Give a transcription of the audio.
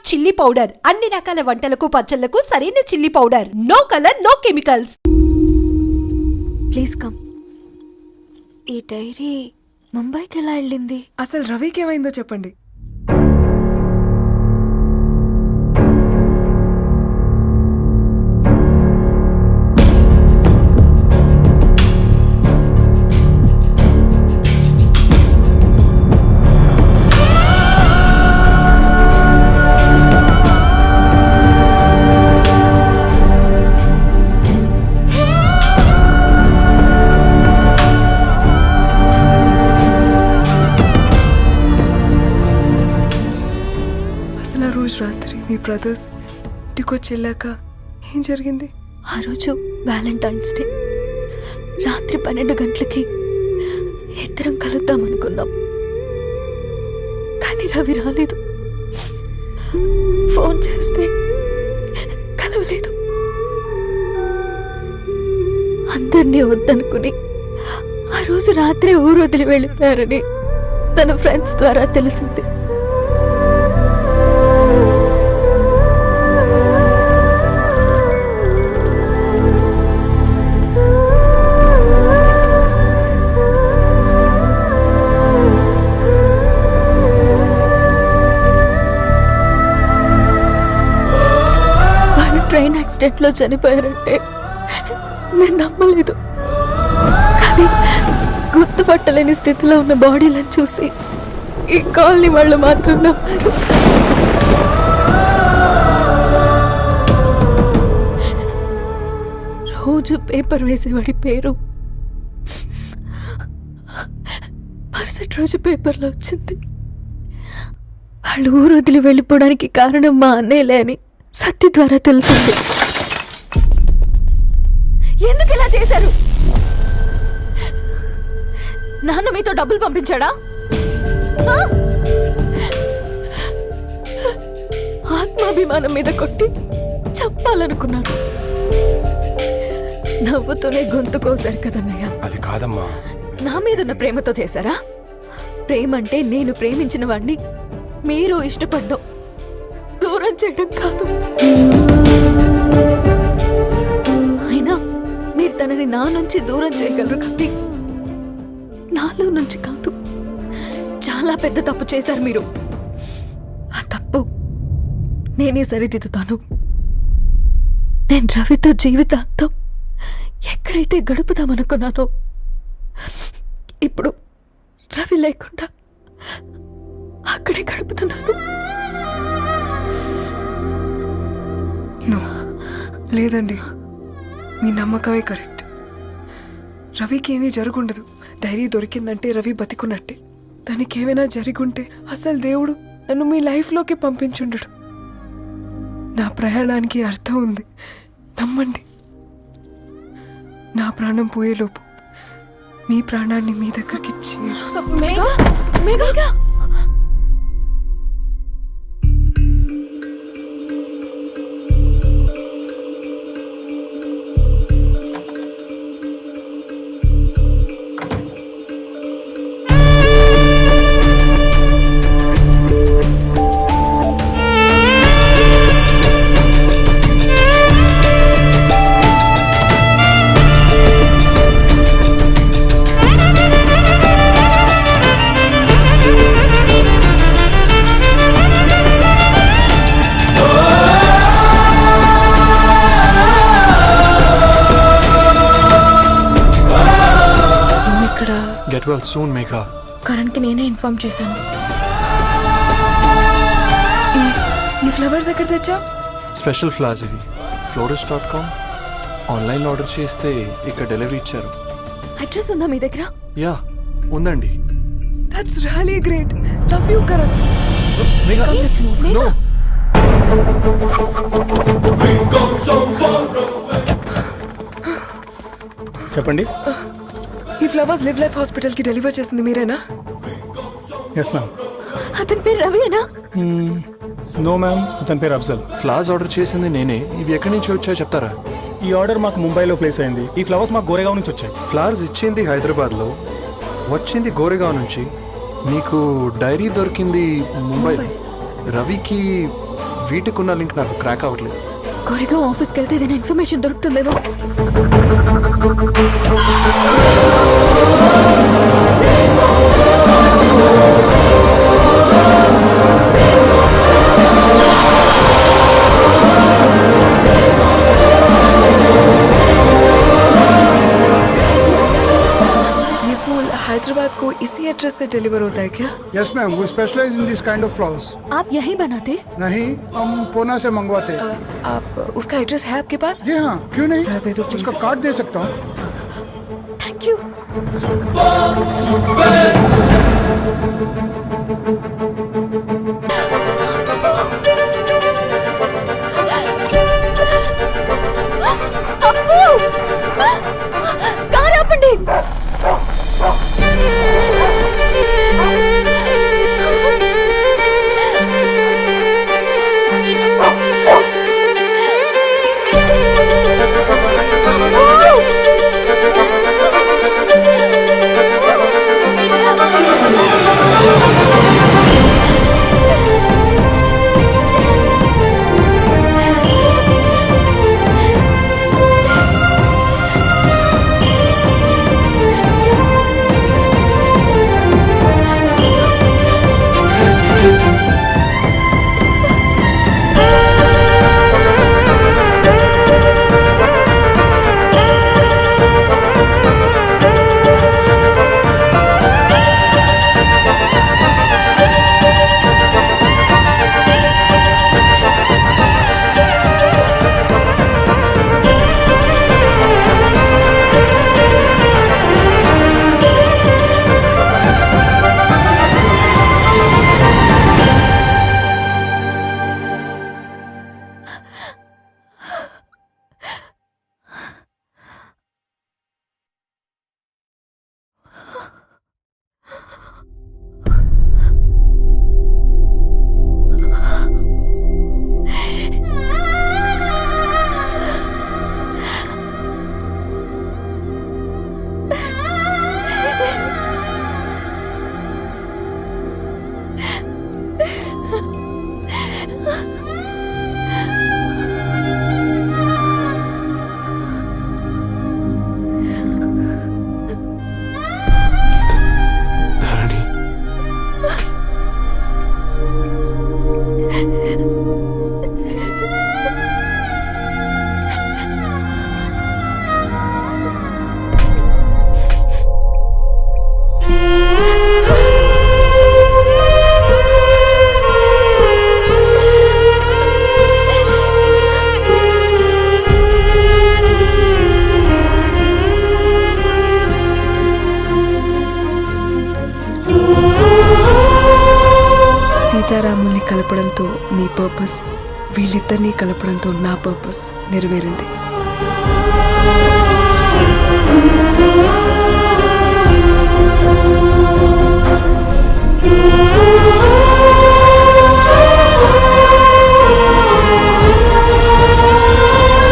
Chilli powder అన్ని రకాల వంటలకు పచ్చళ్లకు సరైన chilli powder. No colour no chemicals. Please come. ఈ డైరీ ముంబైకి ఎలా వెళ్ళింది? అసలు రవికి ఏమైందో చెప్పండి. రోజు రాత్రి మీ బ్రదర్స్ ఇంటికొచ్చి వెళ్ళాక ఏం జరిగింది? ఆ రోజు వ్యాలంటైన్స్ డే రాత్రి 12 గంటలకి ఇద్దరం కలుద్దామనుకున్నాం. కానీ రవి రాలేదు. ఫోన్ చేస్తే కలవలేదు. అందరినీ వద్దనుకుని ఆ రోజు రాత్రి ఊరు వదిలి వెళ్ళిపోయారని తన ఫ్రెండ్స్ ద్వారా తెలిసింది. ట్రైన్ యాక్సిడెంట్లో చనిపోయారంటే నేను నమ్మలేదు. కానీ గుర్తుపట్టలేని స్థితిలో ఉన్న బాడీలను చూసి ఈ కాలనీ వాళ్ళు మాత్రం నమ్మారు. రోజు పేపర్ వేసేవాడి పేరు మరుసటి రోజు పేపర్లో వచ్చింది. వాళ్ళు ఊరు వదిలి వెళ్ళిపోవడానికి కారణం మా అన్నయ్యలే అని సత్య ద్వారా తెలిసింది. ఎందుకు ఇలా చేశారు? నాన్న మీతో డబ్బులు పంపించాడా? ఆత్మాభిమానం మీద కొట్టి చంపాలనుకున్నాడు. నవ్వుతూనే గొంతు కోసారు కదన్నయ్య. అది కాదమ్మా. నా మీదున్న ప్రేమతో చేశారా? ప్రేమంటే నేను ప్రేమించిన వాడిని మీరు ఇష్టపడ్డం, దూరం చేయడం కాదు. అయినా మీరు తనని నా నుంచి దూరం చేయగలరు కానీ నాలో నుంచి కాదు. చాలా పెద్ద తప్పు చేశారు మీరు. ఆ తప్పు నేనే సరిదిద్దుతాను. నేను రవితో జీవితాంతం ఎక్కడైతే గడుపుదామనుకున్నానో ఇప్పుడు రవి లేకుండా అక్కడే గడుపుతున్నాను. లేదండి, మీ నమ్మకమే కరెక్ట్. రవికి ఏమీ జరుగుండదు. డైరీ దొరికిందంటే రవి బతికున్నట్టే. దానికి ఏమైనా జరుగుంటే అసలు దేవుడు నన్ను మీ లైఫ్లోకి పంపించుండడు. నా ప్రయాణానికి అర్థం ఉంది, నమ్మండి. నా ప్రాణం పోయేలోపు మీ ప్రాణాన్ని మీ దగ్గరికి Get well soon, Megha. కరణ్కి నేనే ఇన్ఫార్మ్ చేశాను. ఈ ఫ్లవర్స్ ఎక్కడ తెచ్చా? స్పెషల్ ఫ్లవర్స్ ఇవి. florist.com ఆన్లైన్లో ఆర్డర్ చేస్తే ఇక్కడ డెలివరీ ఇచ్చారు. అడ్రస్ ఉందా మీ దగ్గర? యా ఉందండి. That's really great. Love you, Karan. Megha, no. చెప్పండి. ఈ ఫ్లవర్స్ లివ్ లైఫ్ హాస్పిటల్ కి డెలివర్ చేసింది మీరేనా? Yes ma'am. అతని పేరు రవియేనా? నో మ్యామ్, అతని పేరు అఫ్జల్. ఫ్లవర్స్ ఆర్డర్ చేసింది నేనే. ఇవి ఎక్కడి నుంచి వచ్చాయో చెప్తారా? ఈ ఆర్డర్ మాకు ముంబైలో ప్లేస్ అయింది. ఈ ఫ్లవర్స్ మాకు గోరేగావ్ నుంచి వచ్చాయి. ఫ్లవర్స్ ఇచ్చింది హైదరాబాద్లో, వచ్చింది గోరేగావ్ నుంచి. మీకు డైరీ దొరికింది ముంబై. రవికి వీటికి ఉన్న లింక్ నాకు క్రాక్ అవ్వట్లేదు. కోరిగా ఆఫీస్కి వెళ్తే ఏదైనా ఇన్ఫర్మేషన్ దొరుకుతుందేమో. ये फूल हैदराबाद को इसी एड्रेस से डिलीवर होता है क्या? यस मैम, वो specialise in this kind of flowers. आप यही बनाते? नहीं, हम पूना से मंगवाते हैं। आप उसका एड्रेस है आपके पास? जी हाँ, क्यों नहीं, जरा दे दो, please। उसका कार्ड दे सकता हूँ। Thank you. కార్ ఆపండి. సీతారాముల్ని కలపడంతో నీ పర్పస్, వీళ్ళిద్దరినీ కలపడంతో నా పర్పస్ నెరవేరింది.